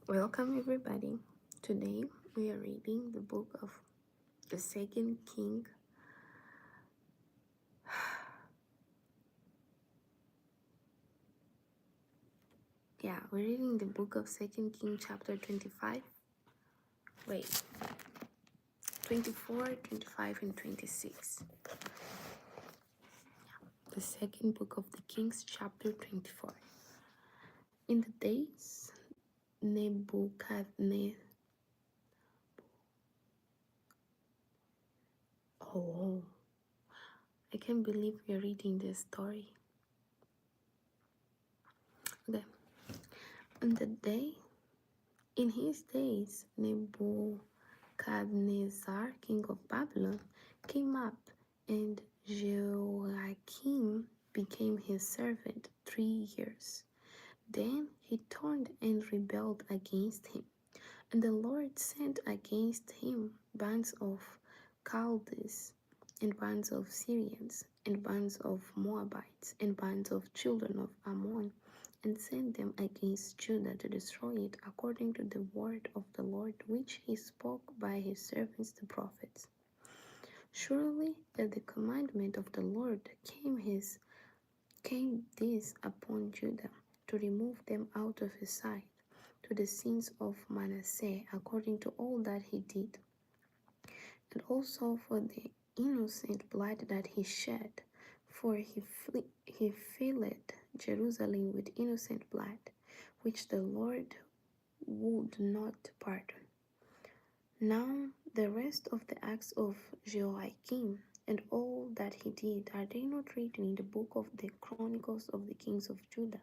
Welcome everybody. Today we are reading the book of the Second King. We're reading the book of Second King chapter 25. Wait, 24, 25, and 26. The second book of the Kings chapter 24. In the days Nebuchadnezzar. Oh, I can't believe we're reading this story. Okay. In his days, Nebuchadnezzar, king of Babylon, came up, and Jehoiakim became his servant 3 years. Then he turned and rebelled against him, and the Lord sent against him bands of Chaldees, and bands of Syrians, and bands of Moabites, and bands of children of Ammon, and sent them against Judah to destroy it, according to the word of the Lord which he spoke by his servants the prophets. Surely at the commandment of the Lord came this upon Judah, to remove them out of his sight, to the sins of Manasseh, according to all that he did, and also for the innocent blood that he shed, for he filled Jerusalem with innocent blood, which the Lord would not pardon. Now the rest of the acts of Jehoiakim and all that he did, are they not written in the book of the Chronicles of the kings of Judah?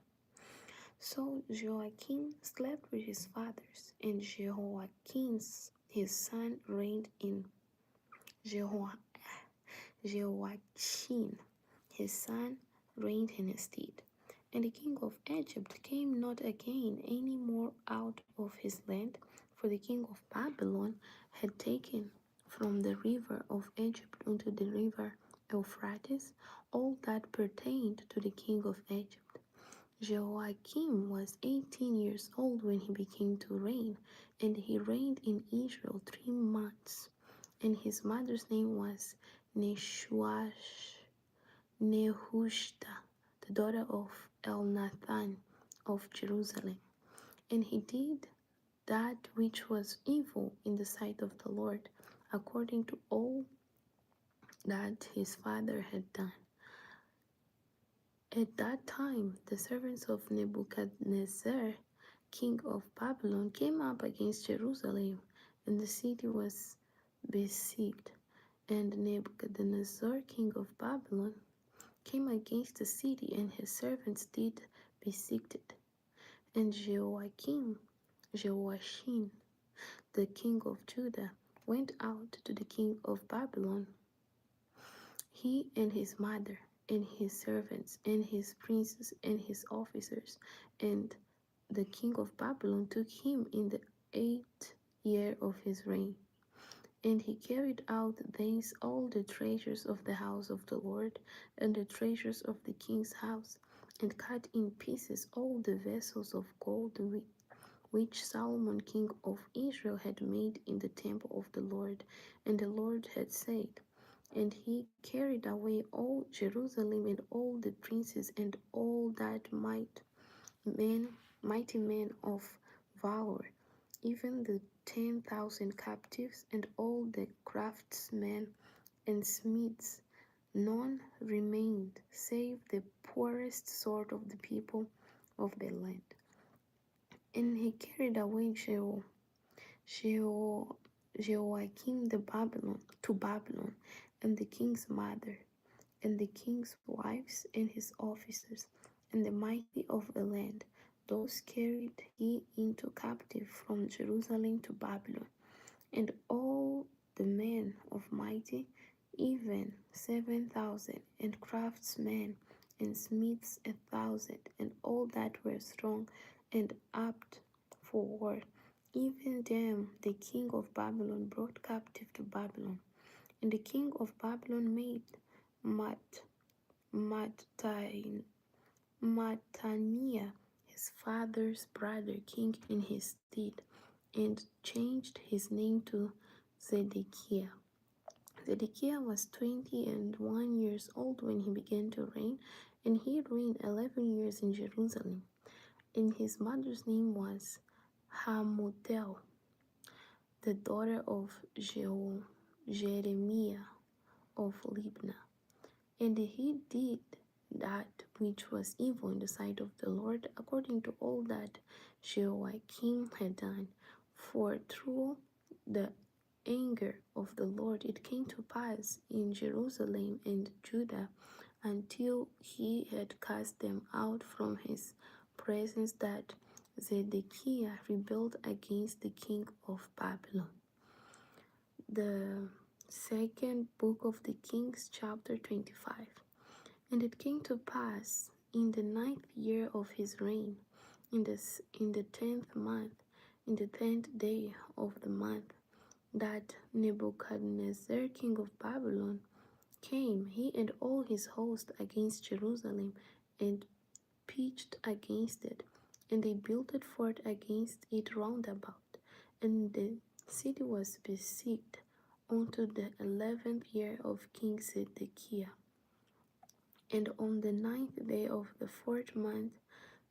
So Jehoiakim slept with his fathers, and Jehoiakim his son reigned in Jehoiachin his son reigned in his stead. And the king of Egypt came not again any more out of his land, for the king of Babylon had taken from the river of Egypt unto the river Euphrates all that pertained to the king of Egypt. Jehoiakim was 18 years old when he began to reign, and he reigned in Israel 3 months. And his mother's name was Nehushta, the daughter of Elnathan of Jerusalem. And he did that which was evil in the sight of the Lord, according to all that his father had done. At that time, the servants of Nebuchadnezzar, king of Babylon, came up against Jerusalem, and the city was besieged. And Nebuchadnezzar, king of Babylon, came against the city, and his servants did besiege it. And Jehoiachin, the king of Judah, went out to the king of Babylon, he and his mother, and his servants, and his princes, and his officers. And the king of Babylon took him in the 8th year of his reign. And he carried out thence all the treasures of the house of the Lord, and the treasures of the king's house, and cut in pieces all the vessels of gold which Solomon king of Israel had made in the temple of the Lord. And the Lord had said, and he carried away all Jerusalem, and all the princes, and all that mighty men of valor, even the 10,000 captives, and all the craftsmen and smiths. None remained, save the poorest sort of the people of the land. And he carried away Jehoiakim to Babylon, and the king's mother, and the king's wives, and his officers, and the mighty of the land. Those carried he into captive from Jerusalem to Babylon, and all the men of mighty, even 7,000, and craftsmen and smiths 1,000, and all that were strong and apt for war. Even them the king of Babylon brought captive to Babylon. And the king of Babylon made Mattaniah his father's brother king in his stead, and changed his name to Zedekiah. Zedekiah was 21 years old when he began to reign, and he reigned 11 years in Jerusalem. And his mother's name was Hamutal, the daughter of Jeremiah of Libnah. And he did that which was evil in the sight of the Lord, according to all that Jehoiakim had done. For through the anger of the Lord it came to pass in Jerusalem and Judah, until he had cast them out from his presence, that Zedekiah rebelled against the king of Babylon. The second book of the Kings, chapter 25. And it came to pass in the 9th year of his reign, in the 10th month, in the 10th day of the month, that Nebuchadnezzar, king of Babylon, came, he and all his host, against Jerusalem, and pitched against it, and they built a fort against it round about. And the city was besieged unto the 11th year of King Zedekiah. And on the 9th day of the 4th month,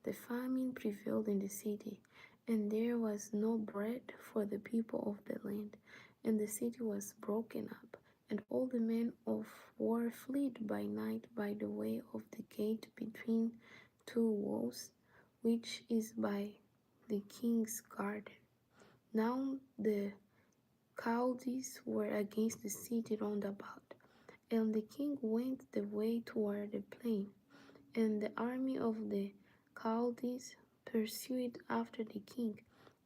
the famine prevailed in the city, and there was no bread for the people of the land, and the city was broken up, and all the men of war fled by night by the way of the gate between two walls, which is by the king's garden. Now the Chaldees were against the city round about, and the king went the way toward the plain, and the army of the Chaldees pursued after the king,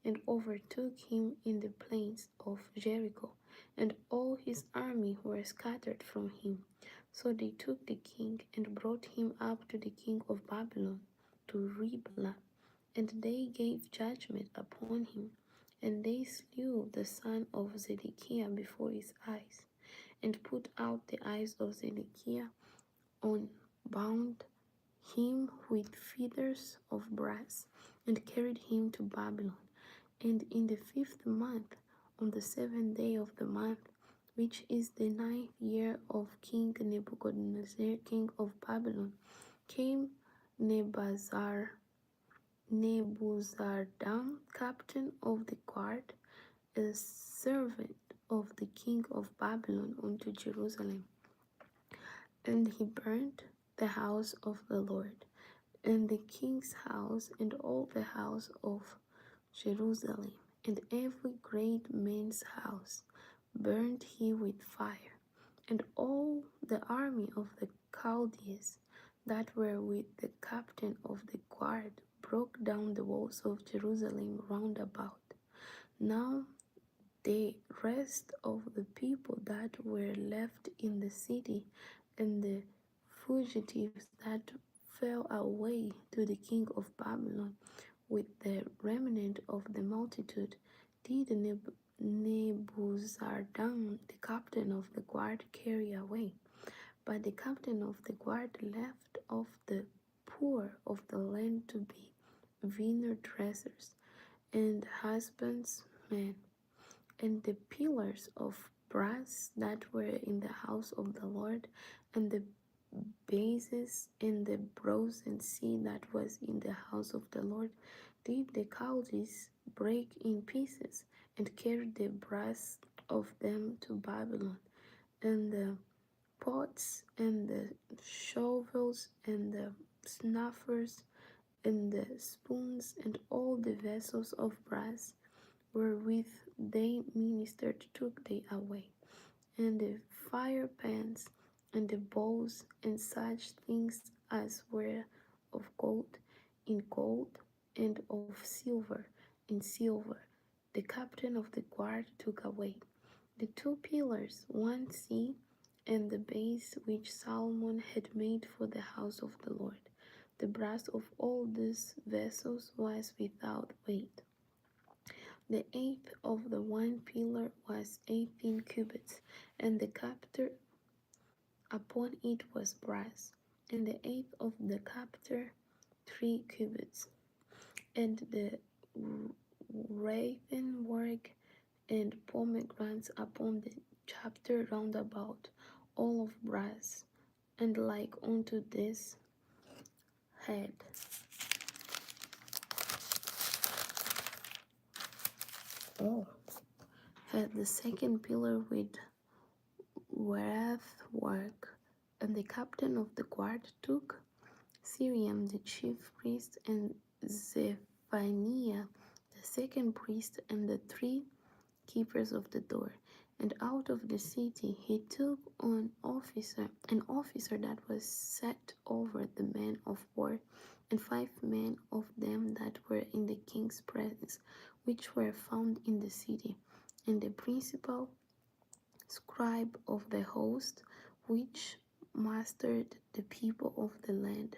and overtook him in the plains of Jericho, and all his army were scattered from him. So they took the king, and brought him up to the king of Babylon, to Riblah, and they gave judgment upon him, and they slew the son of Zedekiah before his eyes, and put out the eyes of Zedekiah, and bound him with fetters of brass, and carried him to Babylon. And in the 5th month, on the 7th day of the month, which is the 9th year of King Nebuchadnezzar, king of Babylon, came Nebuzaradan, captain of the guard, a servant of the king of Babylon, unto Jerusalem. And he burnt the house of the Lord, and the king's house, and all the house of Jerusalem, and every great man's house burned he with fire. And all the army of the Chaldees that were with the captain of the guard broke down the walls of Jerusalem round about. Now the rest of the people that were left in the city, and the fugitives that fell away to the king of Babylon with the remnant of the multitude, did Nebuzaradan, the captain of the guard, carry away. But the captain of the guard left of the poor of the land to be vineyard dressers and husbandmen, and the pillars of brass that were in the house of the Lord, and the bases and the brazen sea that was in the house of the Lord, did the Chaldees break in pieces, and carried the brass of them to Babylon, and the pots and the shovels and the snuffers and the spoons and all the vessels of brass wherewith they ministered took they away, and the fire pans and the bowls and such things as were of gold in gold, and of silver in silver, the captain of the guard took away. The two pillars, one sea, and the base which Solomon had made for the house of the Lord. The brass of all these vessels was without weight. The eighth of the one pillar was 18 cubits, and the capter upon it was brass, and the eighth of the capter 3 cubits. and the ravenwork and pomegranates upon the chapter round about, all of brass, and like unto this head. Oh, had the second pillar with wreathwork, and the captain of the guard took Syriam the chief priest, and Zephaniah the second priest, and the three keepers of the door. And out of the city he took an officer that was set over the men of war, and 5 men of them that were in the king's presence, which were found in the city, and the principal scribe of the host, which mastered the people of the land,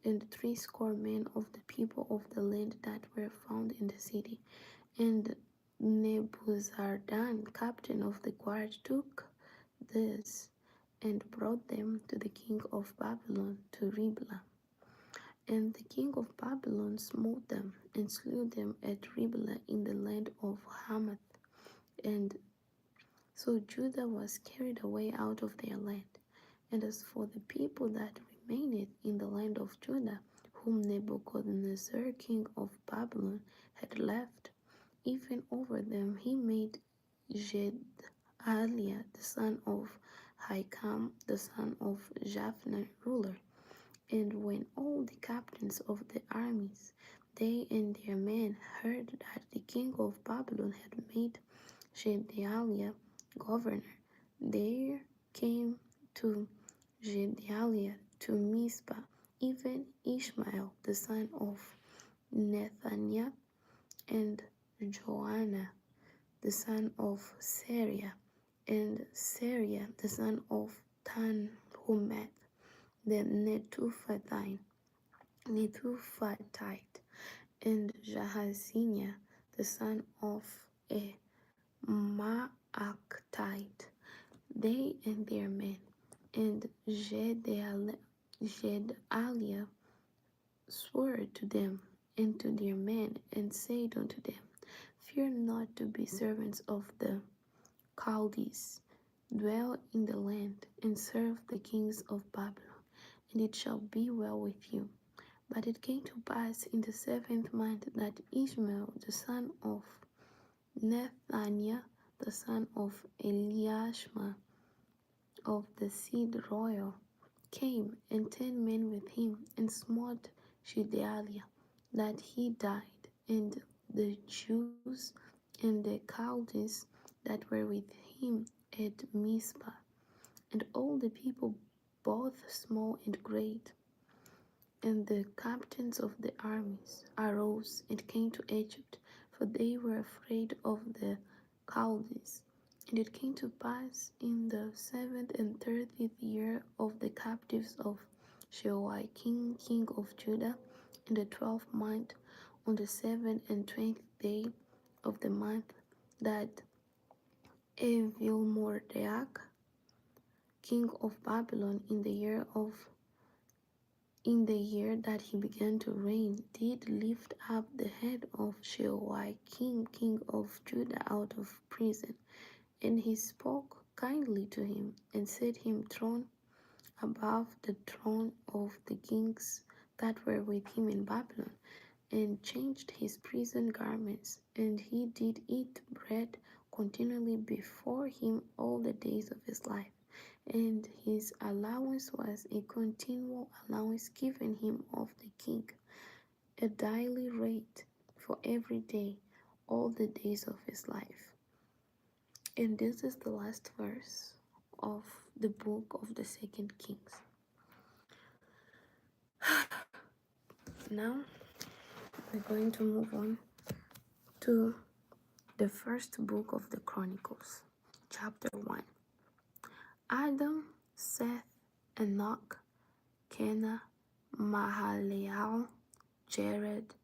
and 60 men of the people of the land that were found in the city. And Nebuzaradan, captain of the guard, took this and brought them to the king of Babylon to Riblah. And the king of Babylon smote them and slew them at Riblah in the land of Hamath. And so Judah was carried away out of their land. And as for the people that remained in the land of Judah, whom Nebuchadnezzar king of Babylon had left, even over them he made Gedaliah the son of Hikam, the son of Japhna, ruler. And when all the captains of the armies, they and their men, heard that the king of Babylon had made Gedaliah governor, there came to Gedaliah to Mizpah, even Ishmael the son of Nethaniah, and Joanna the son of Sariah, and Sariah the son of Tanhumeth, the Netophathite, and Jahaziah the son of a Maacatite, they and their men. And Gedaliah swore to them and to their men, and said unto them, Fear not to be servants of the Chaldees. Dwell in the land, and serve the kings of Babylon, and it shall be well with you. But it came to pass in the 7th month that Ishmael the son of Nethaniah, the son of Eliashma, of the seed royal, came, and 10 men with him, and smote Gedaliah, that he died, and the Jews and the Chaldees that were with him at Mizpah, and all the people, both small and great. And the captains of the armies arose and came to Egypt, for they were afraid of the Chaldees. And it came to pass in the 37th year of the captives of Jehoiakim king of Judah, in the 12th month, on the 27th day of the month, that Evil-Merodach king of Babylon, in the year that he began to reign, did lift up the head of Jehoiakim king of Judah out of prison. And he spoke kindly to him, and set him throne above the throne of the kings that were with him in Babylon, and changed his prison garments. And he did eat bread continually before him all the days of his life. And his allowance was a continual allowance given him of the king, a daily rate for every day, all the days of his life. And this is the last verse of the book of the 2nd Kings. Now we're going to move on to the first book of the Chronicles, chapter 1. Adam, Seth, Enoch, Cana, Mahalalel, Jared,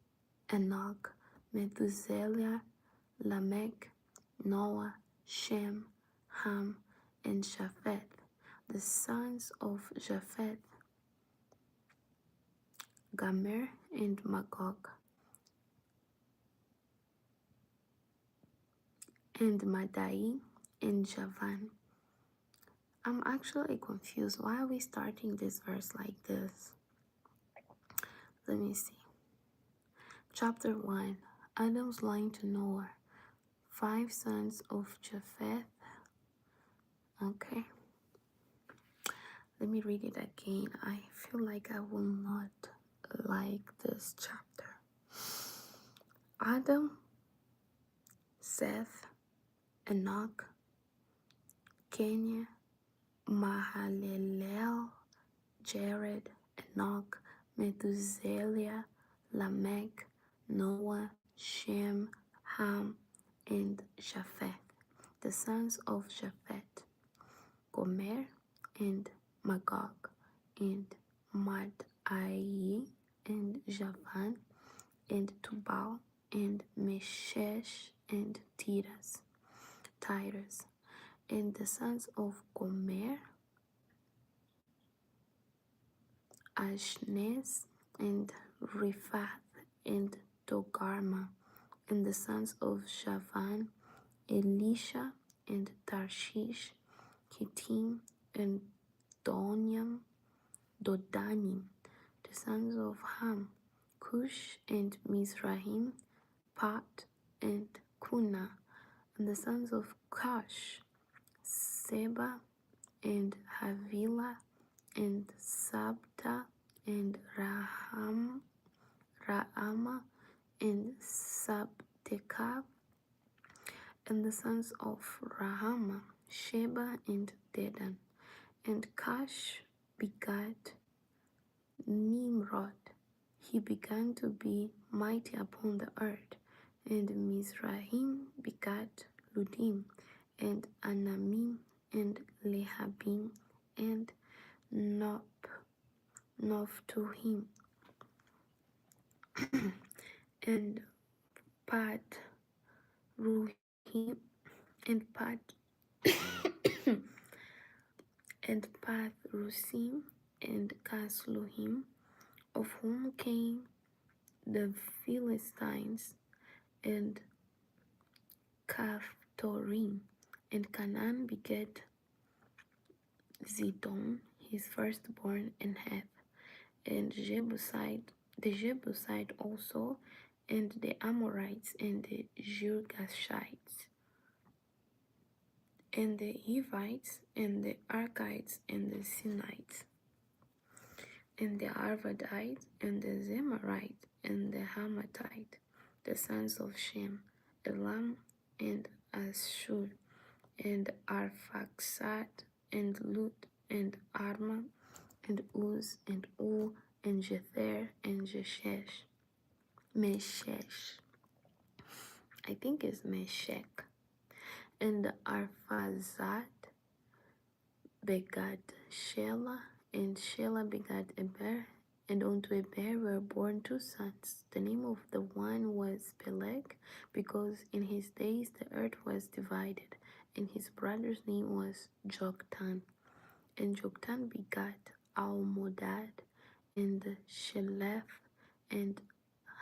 Enoch, Methuselah, Lamech, Noah, Shem, Ham, and Japheth. The sons of Japheth, Gomer and Magog. and Madai, and Javan. I'm actually confused. Why are we starting this verse like this? Let me see. Chapter 1. Adam's line to Noah. 5 sons of Japheth. Okay. Let me read it again. I feel like I will not like this chapter. Adam, Seth, Enoch, Kenya, Mahalalel, Jared, Enoch, Methuselah, Lamech, Noah, Shem, Ham, and Japheth. The sons of Japheth, Gomer, and Magog, and Madai, and Javan, and Tubal, and Meshesh, and Tiras. And the sons of Gomer, Ashnez, and Riphath, and Togarma. And the sons of Javan, Elisha, and Tarshish, Kittim, and Dodanim. The sons of Ham, Cush, and Mizraim, Pat, and Kuna. And the sons of Cush, Seba, and Havilah, and Sabta, and Raama, and Sabteka. And the sons of Rahama, Sheba, and Dedan. And Cush begat Nimrod. He began to be mighty upon the earth. And Mizraim begat Ludim, and Anamim, and Lehabim, and Nophtuhim, and Patruhim, and and Pathrusim, and Casluhim, of whom came the Philistines, and Caphtorim. And Canaan begat Zidon, his firstborn, and Heth, and the Jebusite also, and the Amorites, and the Girgashites, and the Hivites, and the Archites, and the Sinites, and the Arvadites, and the Zemarite, and the Hamathite, the sons of Shem, Elam, and Ashur, and Arphaxad, and Lut, and Arma, and Uz, and Ul, and Jether, and Meshesh. I think it's Meshech. And Arphaxad begat Shelah, and Shelah begat Eber, and unto Eber were born 2 sons. The name of the one was Peleg, because in his days the earth was divided, and his brother's name was Joktan. And Joktan begat Almodad, and Shelef, and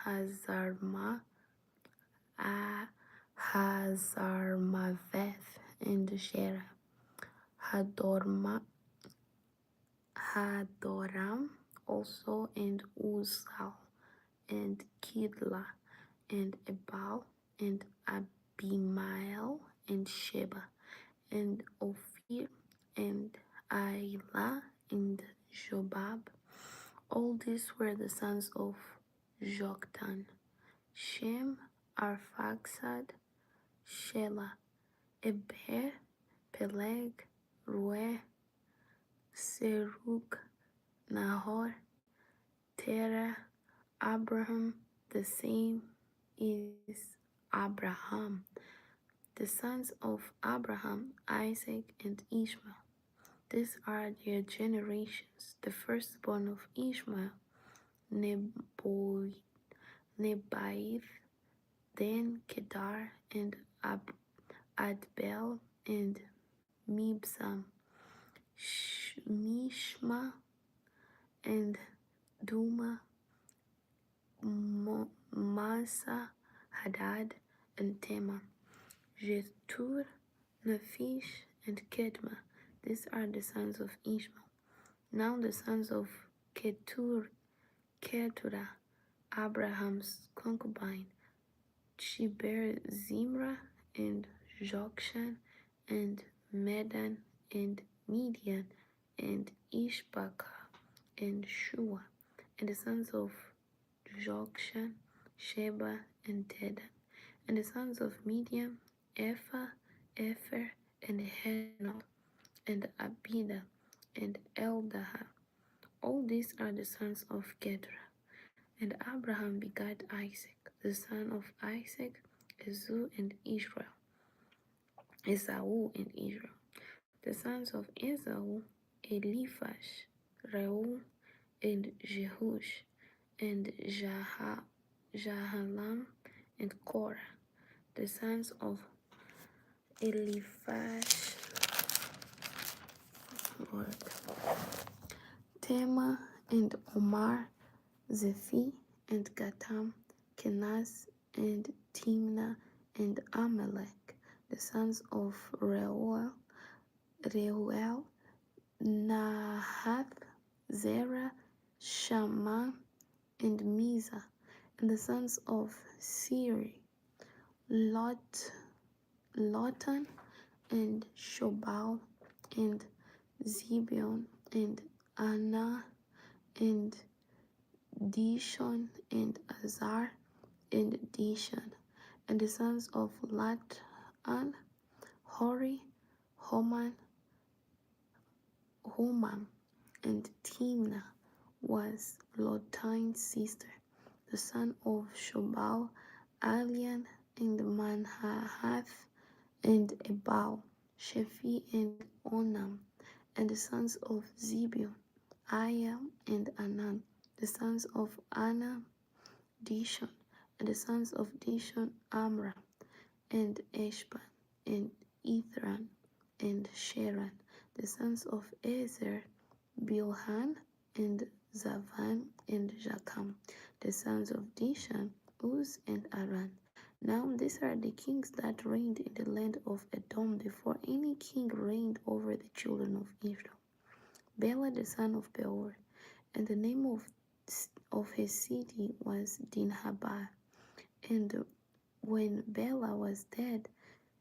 Hazarmaveth, and Shera, Hadoram also, and Uzal, and Kidla, and Ebal, and Abimael, and Sheba, and Ophir, and Ailah, and Jobab. All these were the sons of Joktan: Shem, Arphaxad, Shelah, Eber, Peleg, Rueh, Serug, Nahor, Terah, Abraham. The same is Abraham. The sons of Abraham, Isaac, and Ishmael. These are their generations. The firstborn of Ishmael, Nebaioth, then Kedar, and Adbel, and Mibsam, Mishma, and Duma, Masa, Hadad, and Tema. Jethur, Naphish, and Kedma. These are the sons of Ishmael. Now the sons of Keturah, Abraham's concubine. She bare Zimra and Jokshan and Medan and Midian and Ishbakar and Shua. And the sons of Jokshan, Sheba and Dedan. And the sons of Midian, Ephah, Epher, and Henoch, and Abida, and Eldaha. All these are the sons of Keturah. And Abraham begat Isaac, the son of Isaac, Esau and Israel. Esau and Israel. The sons of Esau, Eliphaz, Reuel, and Jehush, and Jahalam, and Korah. The sons of Eliphaz were Tema and Omar, Zephi and Gatam, Kenaz and Timnah and Amalek. The sons of Reuel, Nahath, Zerah, Shammah, and Mizah. And the sons of Siri, Lotan, and Shobal, and Zibeon, and Anah, and Dishon, and Azar, and Dishon. And the sons of Latan, Hori, Homam, and Timnah was Lotan's sister. The son of Shobal, Alian, and Manhahath, and Ebal, Shephi, and Onam. And the sons of Zibeon, Ayam, and Anan. The sons of Anam, Dishon. And the sons of Dishon, Amram, and Eshban, and Ithran, and Sheran. The sons of Ezer, Bilhan, and Zavan, and Jakam. The sons of Dishan, Uz, and Aran. Now these are the kings that reigned in the land of Edom before any king reigned over the children of Israel. Bela the son of Beor, and the name of his city was Dinhabah. And when Bela was dead,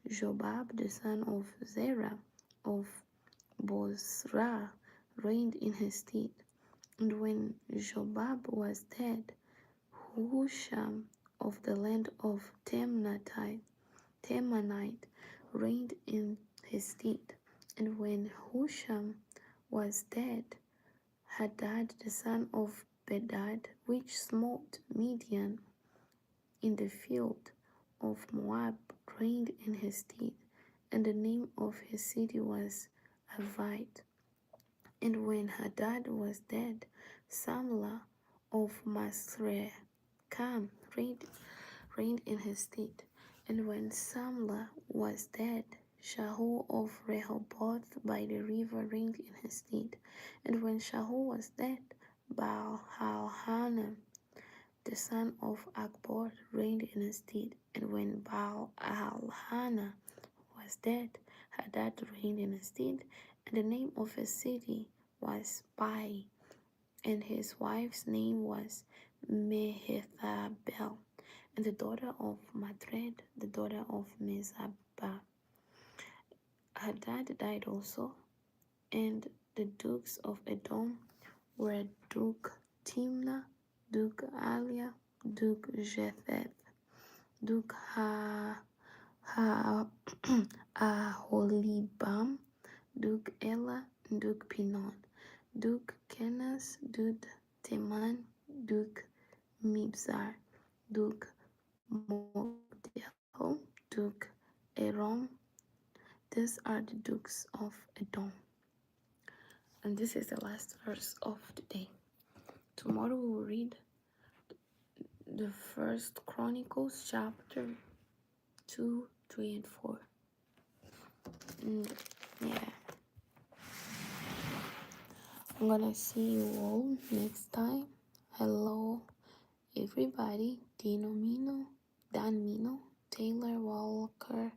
Jobab the son of Zerah of Bozrah reigned in his stead. And when Jobab was dead, Husham of the land of Temanite reigned in his stead. And when Husham was dead, Hadad the son of Bedad, which smote Midian in the field of Moab, reigned in his stead. And the name of his city was Avite. And when Hadad was dead, Samlah of Masrekam reigned in his stead. And when Samlah was dead, Shaul of Rehoboth by the river reigned in his stead. And when Shaul was dead, Baal-Hanan, the son of Akbor, reigned in his stead. And when Baal-Hanan was dead, Hadad reigned in his stead. And the name of his city was Pai, and his wife's name was Mehethabel, and the daughter of Matred, the daughter of Mezabah. Hadad died also, and the dukes of Edom were Duke Timnah, Duke Alia, Duke Jetheth, Duke Aholibam, Duke Ela, Duke Pinon, Duke Kenaz, Duke Teman, Duke Mibzar, Duke Mogdel, Duke Erom. These are the dukes of Edom. And this is the last verse of the day. Tomorrow we will read the First Chronicles chapter 2, 3, and 4. And yeah. I'm gonna see you all next time. Hello, everybody. Dan Mino, Taylor Walker,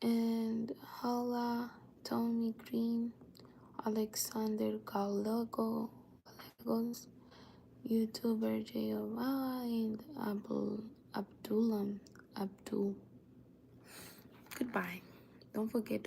and Hala, Tommy Green, Alexander Gallegos, YouTuber Jehovah, and Abdul. Goodbye. Don't forget